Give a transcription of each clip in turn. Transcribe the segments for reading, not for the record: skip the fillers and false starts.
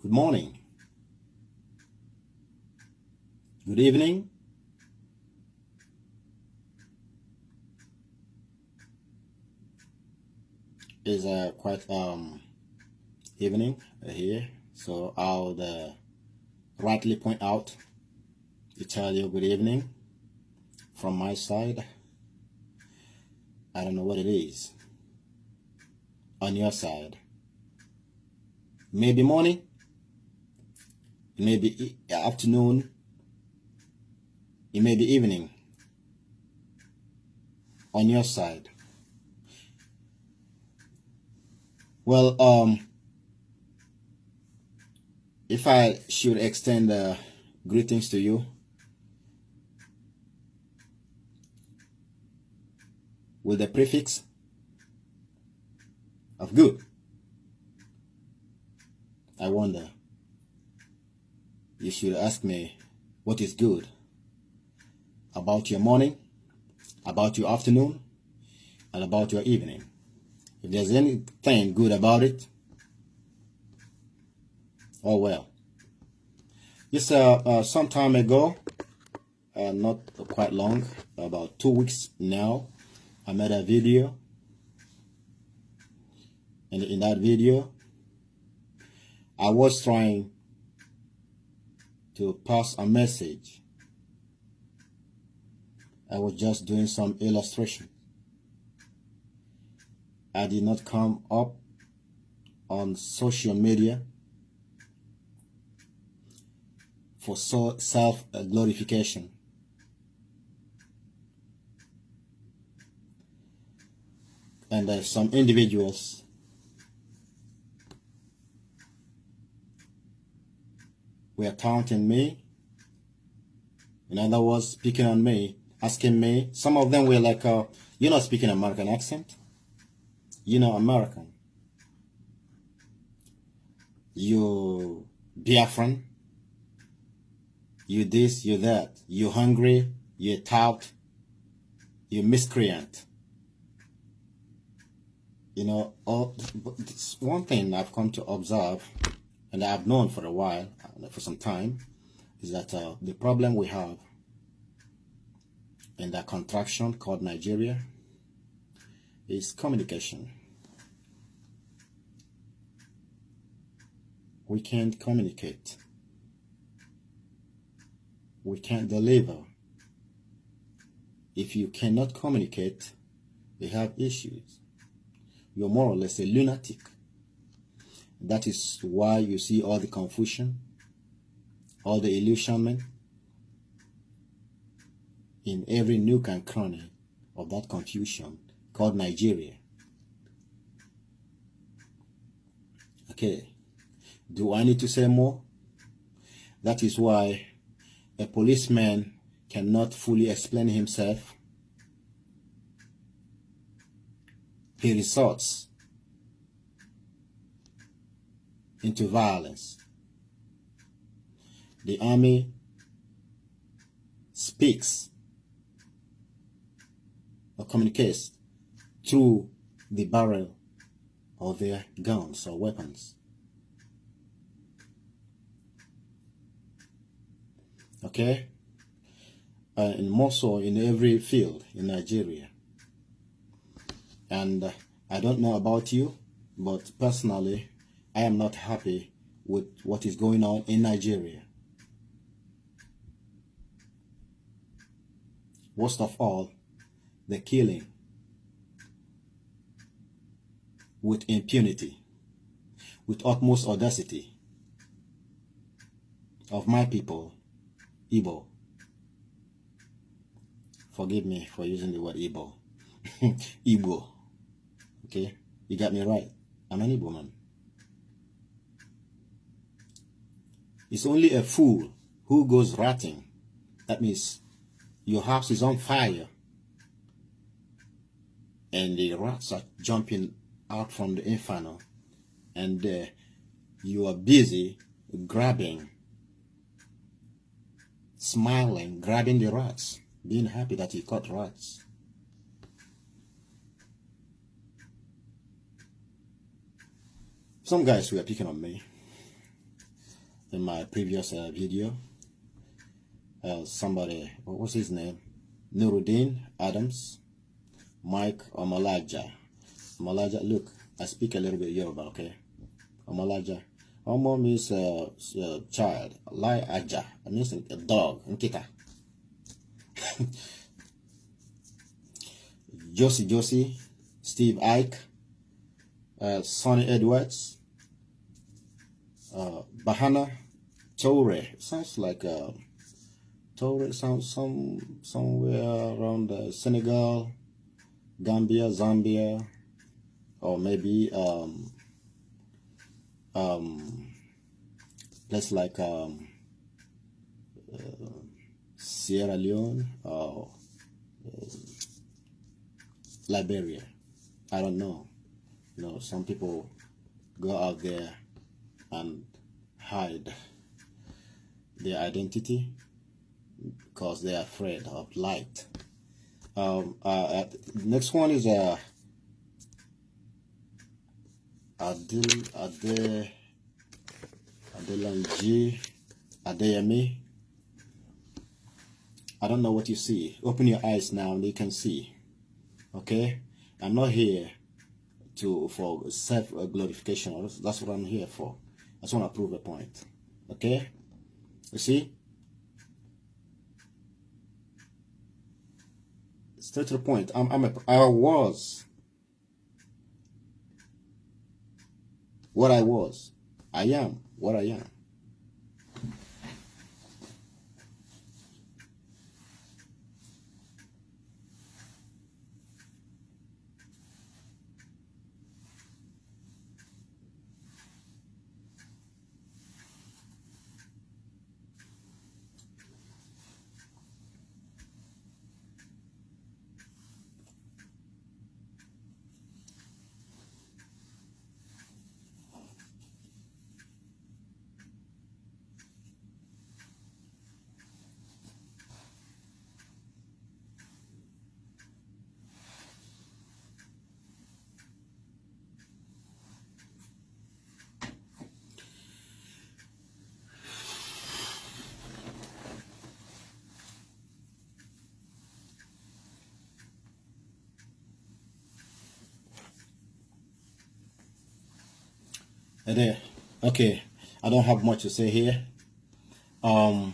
Good morning. Good evening. It's quite evening here, so I'll rightly point out to tell you good evening from my side. I don't know what it is on your side. Maybe morning, maybe afternoon, it may be evening on your side. Well, if I should extend greetings to you with the prefix of good, I wonder, you should ask me what is good about your morning, about your afternoon, and about your evening. If there's anything good about it, oh well. Just some time ago, not quite long, about 2 weeks now, I made a video, and in that video, I was trying to pass a message. I was just doing some illustration. I did not come up on social media for self-glorification. And some individuals were taunting me. In other words, speaking on me, asking me. Some of them were like, you're not speaking American accent. You know American. You Biafran. You this, you that. You hungry. You tout. You miscreant. You know, one thing I've come to observe, and I've known for a while, for some time, is that the problem we have in that contraction called Nigeria is communication. We can't communicate. We can't deliver. If you cannot communicate, you have issues. You're more or less a lunatic. That is why you see all the confusion, all the illusionment in every nook and cranny of that confusion called Nigeria. Okay, do I need to say more? That is why a policeman cannot fully explain himself. He resorts into violence. The army speaks or communicates through the barrel of their guns or weapons. Okay? And more so in every field in Nigeria. And I don't know about you, but personally, I am not happy with what is going on in Nigeria. Worst of all, the killing with impunity, with utmost audacity of my people, Igbo. Forgive me for using the word Igbo. Igbo. Okay, you got me right. I'm an Igbo man. It's only a fool who goes ratting. That means your house is on fire and the rats are jumping out from the inferno, and you are busy grabbing, smiling, grabbing the rats, being happy that you caught rats. Some guys were picking on me. in my previous video. Somebody, what was his name? Nuruddin Adams, Mike Omalaja. Omalaja, look, I speak a little bit Yoruba, okay? Omalaja. Omo means child. Lai Aja, it means a dog, nkita. Josie, Steve Ike, Sonny Edwards, Bahana Toure. Sounds like Toure sounds somewhere around Senegal, Gambia, Zambia, or maybe place like Sierra Leone or Liberia. I don't know. You know, some people go out there and hide their identity because they are afraid of light. Next one is Adelanji Adeyemi. I don't know what you see. Open your eyes now and you can see. Okay, I'm not here for self glorification. That's what I'm here for. I just want to prove a point. Okay, you see, straight to the point. I was what I was. I am what I am. There. Okay, I don't have much to say here. And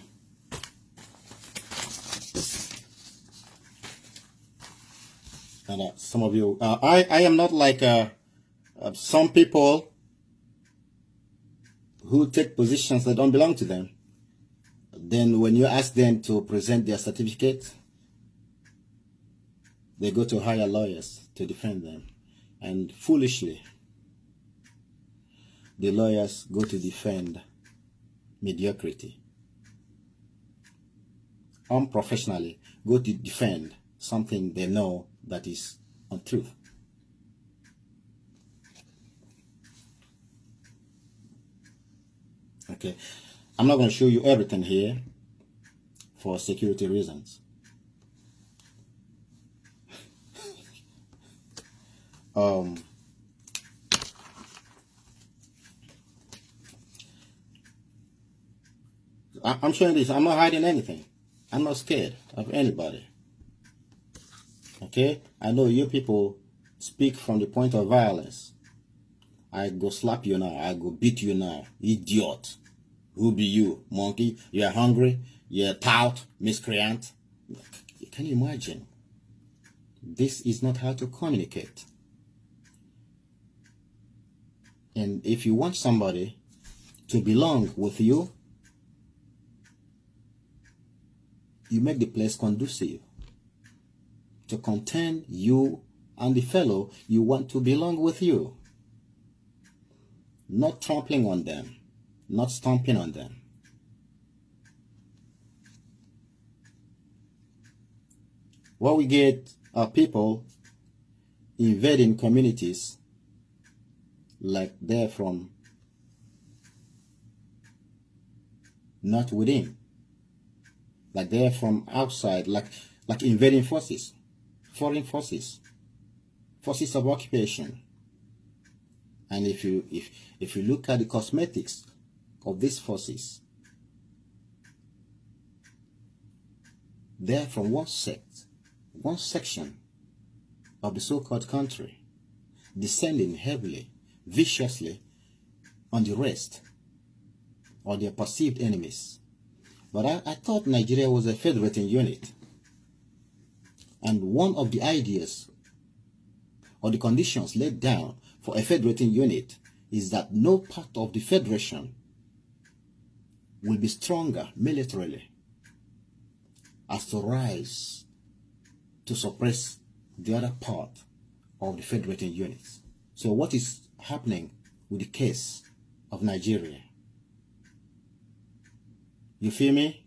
some of you, I am not like some people who take positions that don't belong to them. Then when you ask them to present their certificate, they go to hire lawyers to defend them. And foolishly, the lawyers go to defend mediocrity. Unprofessionally, go to defend something they know that is untrue. Okay, I'm not going to show you everything here for security reasons. I'm showing this. I'm not hiding anything. I'm not scared of anybody. Okay? I know you people speak from the point of violence. I go slap you now. I go beat you now. Idiot. Who be you? Monkey? You're hungry? You're tout? Miscreant? Can you imagine? This is not how to communicate. And if you want somebody to belong with you, you make the place conducive to contain you and the fellow you want to belong with you. Not trampling on them, not stomping on them. What we get are people invading communities like they're from not within. Like they're from outside, like invading forces, foreign forces, forces of occupation. And if you look at the cosmetics of these forces, they're from one sect, one section of the so-called country, descending heavily, viciously on the rest, or their perceived enemies. But I thought Nigeria was a federating unit. And one of the ideas or the conditions laid down for a federating unit is that no part of the federation will be stronger militarily as to rise to suppress the other part of the federating units. So what is happening with the case of Nigeria? You feel me?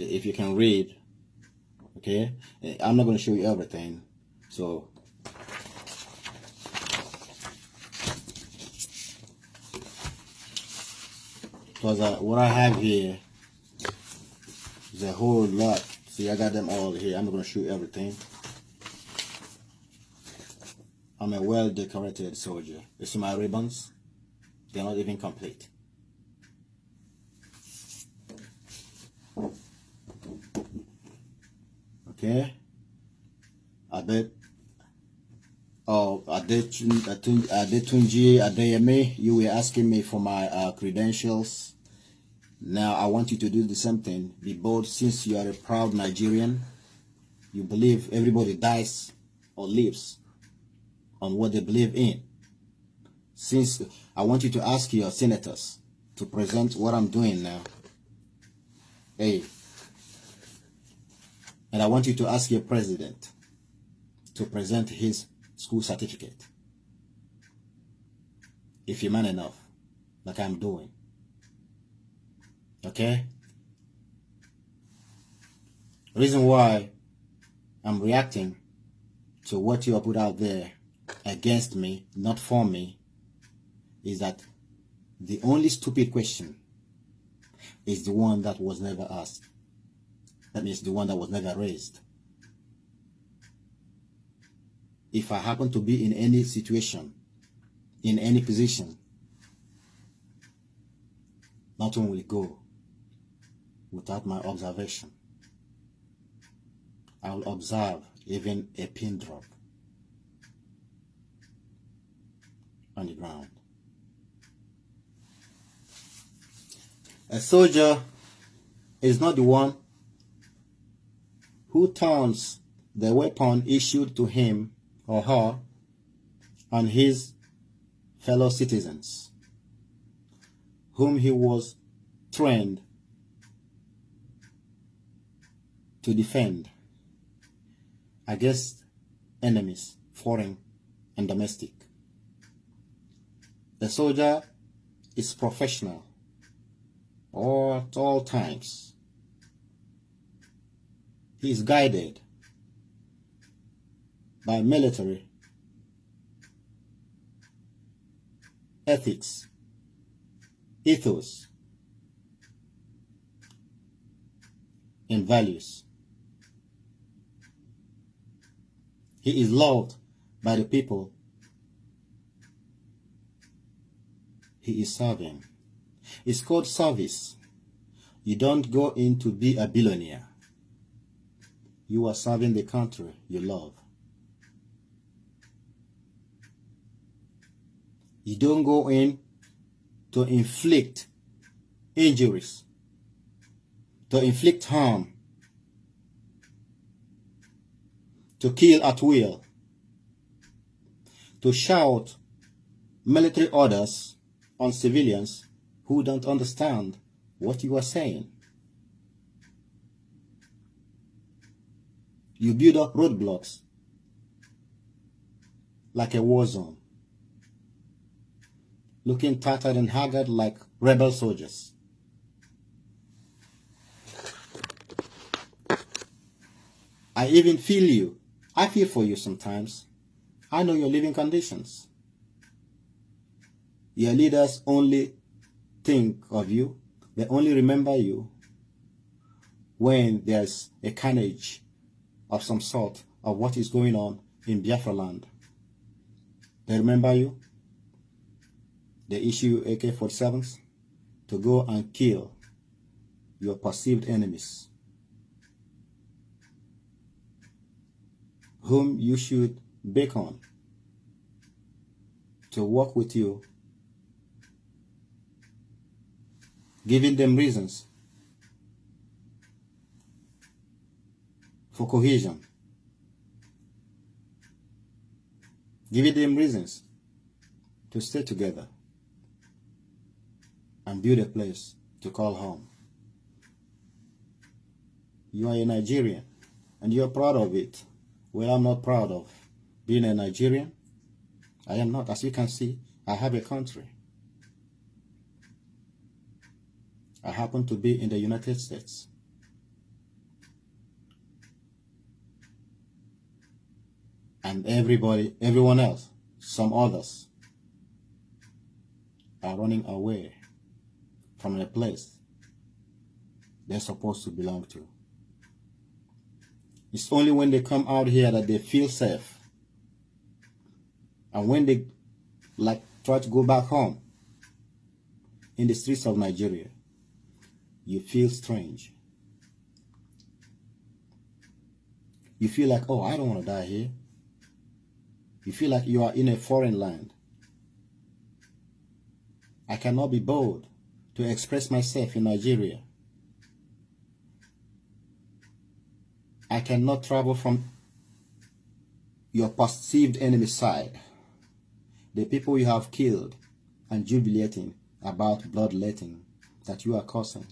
If you can read, okay, I'm not going to show you everything, so because what I have here is a whole lot. See, I got them all here. I'm not going to show you everything. I'm a well-decorated soldier. You see my ribbons? They're not even complete. Okay, Adetunji Adeyemi, you were asking me for my credentials. Now I want you to do the same thing. Be bold, since you are a proud Nigerian. You believe everybody dies or lives on what they believe in. Since I want you to ask your senators to present what I'm doing now. Hey. And I want you to ask your president to present his school certificate, if you're man enough, like I'm doing. Okay? Reason why I'm reacting to what you have put out there against me, not for me, is that the only stupid question is the one that was never asked. That means the one that was never raised. If I happen to be in any situation, in any position, nothing will go without my observation. I will observe even a pin drop on the ground. A soldier is not the one who turns the weapon issued to him or her on his fellow citizens, whom he was trained to defend against enemies, foreign and domestic. The soldier is professional at all times. He is guided by military ethics, ethos, and values. He is loved by the people he is serving. It's called service. You don't go in to be a billionaire. You are serving the country you love. You don't go in to inflict injuries, to inflict harm, to kill at will, to shout military orders on civilians who don't understand what you are saying. You build up roadblocks like a war zone, looking tattered and haggard like rebel soldiers. I even feel you. I feel for you sometimes. I know your living conditions. Your leaders only think of you. They only remember you when there's a carnage of some sort of what is going on in Biafra land. They remember you? They issue AK-47s to go and kill your perceived enemies, whom you should beckon to work with you, giving them reasons for cohesion, giving them reasons to stay together and build a place to call home. You are a Nigerian and you are proud of it. Well, I'm not proud of being a Nigerian. I am not. As you can see, I have a country. I happen to be in the United States. And everyone else, some others, are running away from the place they're supposed to belong to. It's only when they come out here that they feel safe. And when they try to go back home in the streets of Nigeria, you feel strange. You feel like, oh, I don't want to die here. You feel like you are in a foreign land. I cannot be bold to express myself in Nigeria. I cannot travel from your perceived enemy side, the people you have killed, and jubilating about bloodletting that you are causing.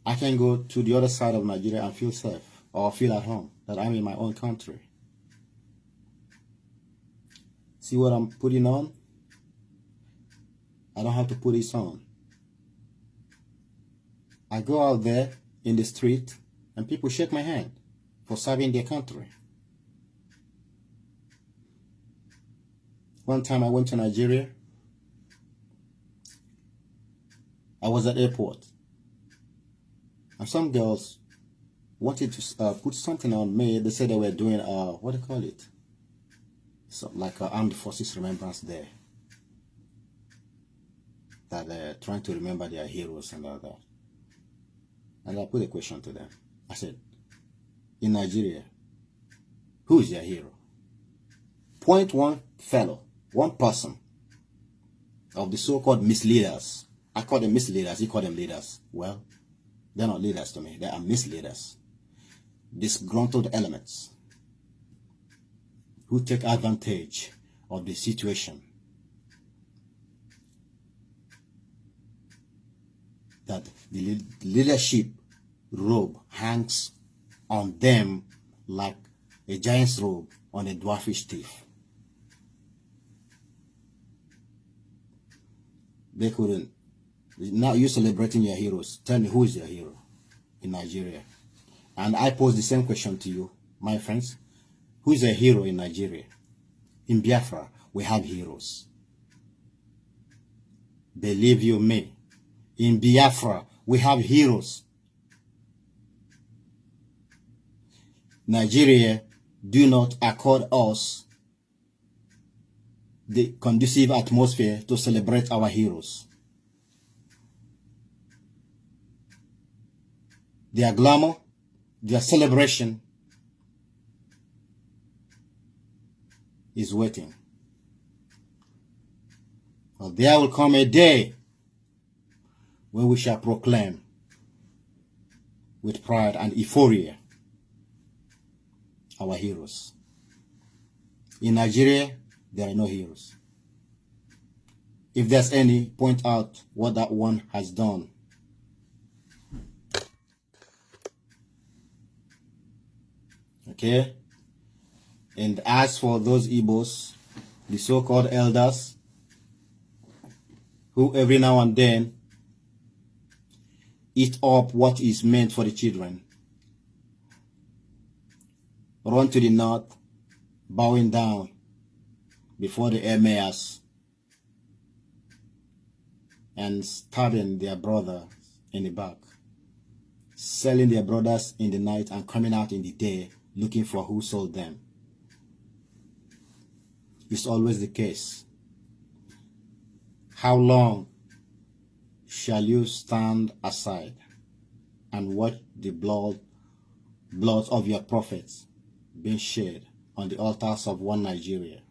I can go to the other side of Nigeria and feel safe or feel at home, that I'm in my own country. See what I'm putting on? I don't have to put this on. I go out there in the street and people shake my hand for serving their country. One time I went to Nigeria. I was at airport. And some girls wanted to put something on me. They said they were doing, what do you call it? So, like Armed Forces Remembrance Day. That they're trying to remember their heroes and all that. And I put a question to them. I said, in Nigeria, who is your hero? Point one fellow, one person of the so-called misleaders. I call them misleaders, you call them leaders. Well, they're not leaders to me, they are misleaders. Disgruntled elements who take advantage of the situation that the leadership robe hangs on them like a giant's robe on a dwarfish thief. They couldn't. Now you're celebrating your heroes. Tell me, who is your hero in Nigeria? And I pose the same question to you, my friends. Who is a hero in Nigeria? In Biafra, we have heroes. Believe you me. In Biafra, we have heroes. Nigeria do not accord us the conducive atmosphere to celebrate our heroes. Their glamour, their celebration is waiting. But there will come a day when we shall proclaim with pride and euphoria our heroes. In Nigeria, there are no heroes. If there's any, point out what that one has done. Okay? And as for those Igbos, the so-called elders, who every now and then eat up what is meant for the children, run to the north, bowing down before the emirs and stabbing their brother in the back, selling their brothers in the night and coming out in the day looking for who sold them. It's always the case. How long shall you stand aside and watch the blood of your prophets being shed on the altars of one Nigeria?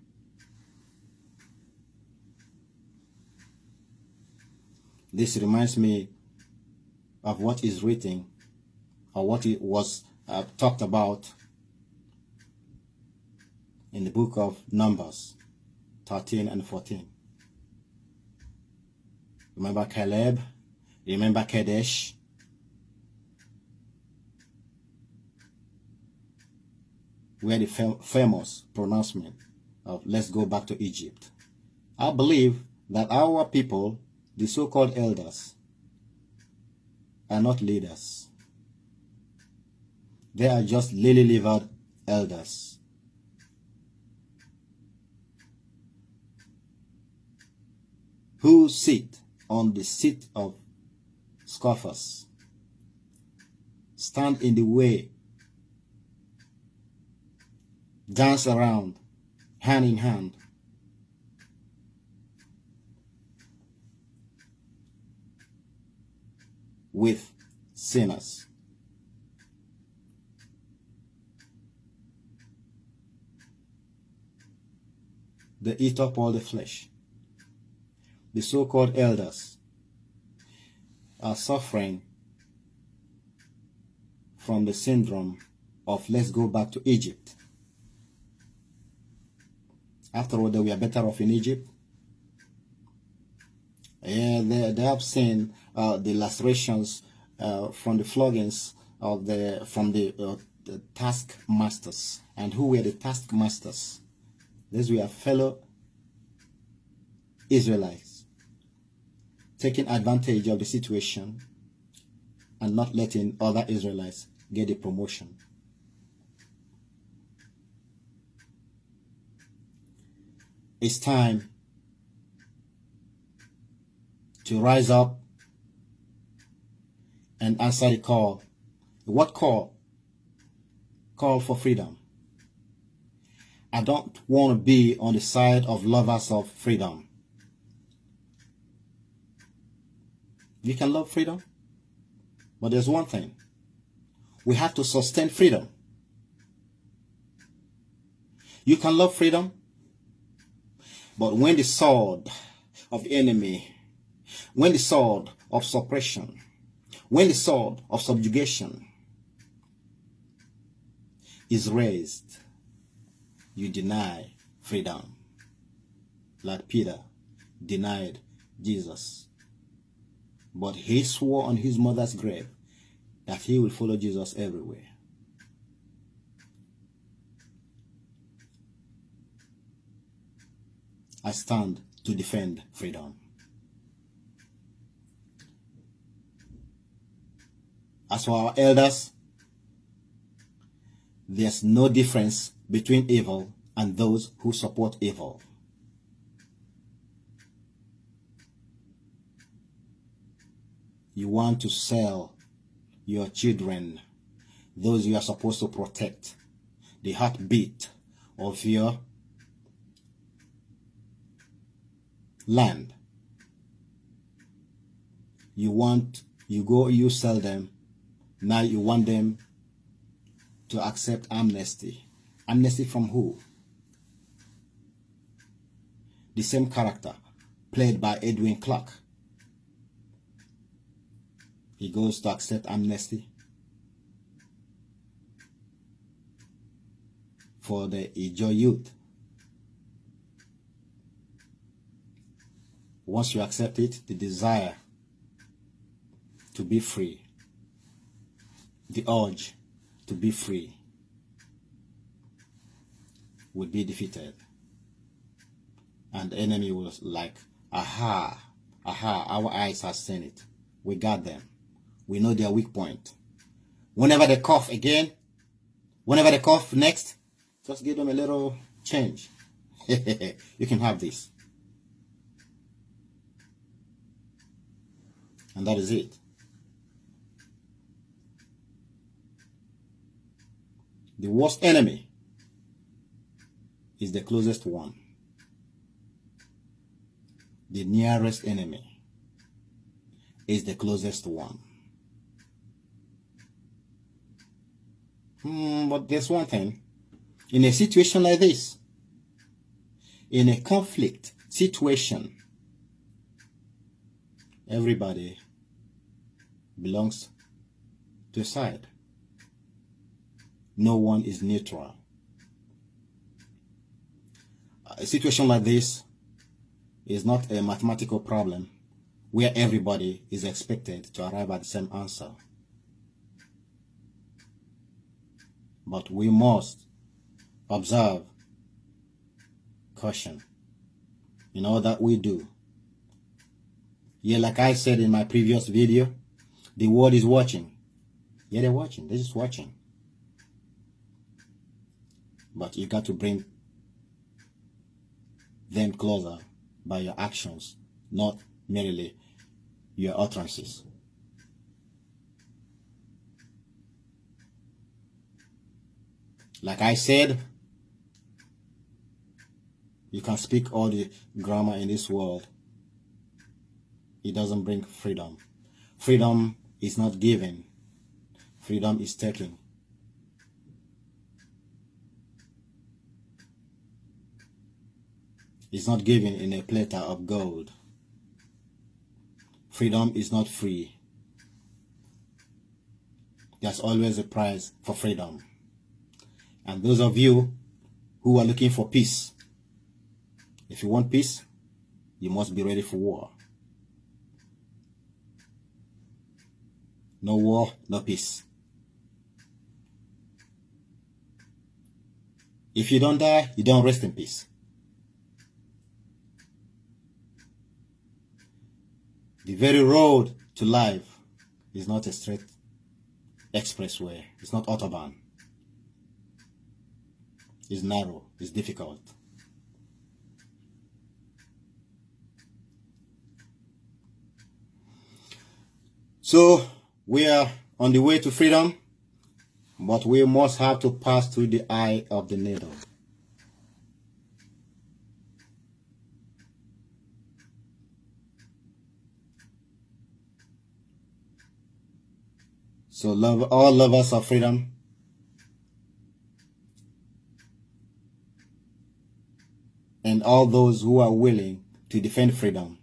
This reminds me of what is written, or what it was talked about in the book of Numbers 13 and 14. Remember Caleb? Remember Kadesh? Where the famous pronouncement of let's go back to Egypt. I believe that our people, the so-called elders, are not leaders. They are just lily-livered elders. Who sit on the seat of scoffers, stand in the way, dance around, hand in hand, with sinners. They eat up all the flesh. The so-called elders are suffering from the syndrome of let's go back to Egypt. After all, they were better off in Egypt. Yeah, they have seen the lacerations from the floggings of the taskmasters. And who were the taskmasters? These were fellow Israelites, taking advantage of the situation and not letting other Israelites get a promotion. It's time to rise up and answer the call. What call? Call for freedom. I don't want to be on the side of lovers of freedom. You can love freedom, but there's one thing. We have to sustain freedom. You can love freedom, but when the sword of the enemy, when the sword of suppression, when the sword of subjugation is raised, you deny freedom, like Peter denied Jesus. But he swore on his mother's grave that he will follow Jesus everywhere. I stand to defend freedom. As for our elders, there's no difference between evil and those who support evil. You want to sell your children, those you are supposed to protect, the heartbeat of your land. You sell them. Now you want them to accept amnesty. Amnesty from who? The same character played by Edwin Clark. He goes to accept amnesty for the Ijaw youth. Once you accept it, the desire to be free, the urge to be free will be defeated. And the enemy will like, aha, our eyes have seen it. We got them. We know their weak point. Whenever they cough again, whenever they cough next, just give them a little change. You can have this. And that is it. The worst enemy is the closest one. The nearest enemy is the closest one. But there's one thing. In a situation like this, in a conflict situation, everybody belongs to a side. No one is neutral. A situation like this is not a mathematical problem where everybody is expected to arrive at the same answer. But we must observe caution in all that we do. Yeah, like I said in my previous video, the world is watching. Yeah, they're watching. They're just watching. But you got to bring them closer by your actions, not merely your utterances. Like I said, you can speak all the grammar in this world. It doesn't bring freedom. Freedom is not given. Freedom is taken. It's not given in a platter of gold. Freedom is not free. There's always a price for freedom. And those of you who are looking for peace, if you want peace, you must be ready for war. No war, no peace. If you don't die, you don't rest in peace. The very road to life is not a straight expressway. It's not autobahn. It's narrow. It's difficult. So we are on the way to freedom, but we must have to pass through the eye of the needle. So all lovers of freedom, and all those who are willing to defend freedom,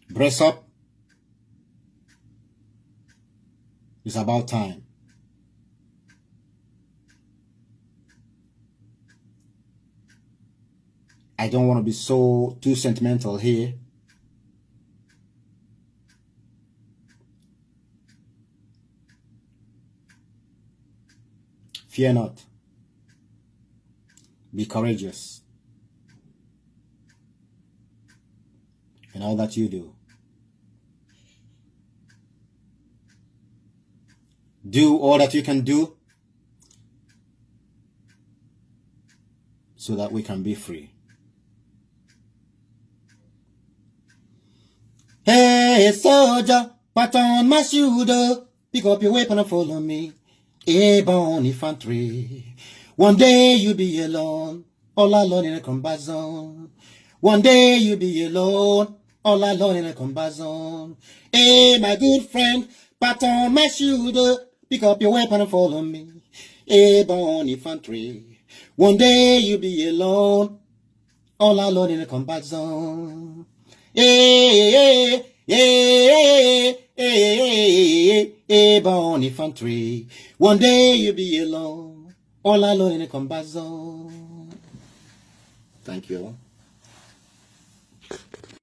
brace up. It's about time. I don't want to be too sentimental here. Fear not. Be courageous in all that you do. Do all that you can do so that we can be free. Hey, soldier, put on my shoulder, pick up your weapon and follow me. Airborne infantry. One day you'll be alone, all alone in a combat zone. One day you'll be alone, all alone in a combat zone. Hey, my good friend, pat on my shoulder, pick up your weapon and follow me. Airborne infantry. One day you'll be alone, all alone in a combat zone. Hey, hey, hey, airborne infantry. One day you'll be alone, all alone in a combat zone. Thank you.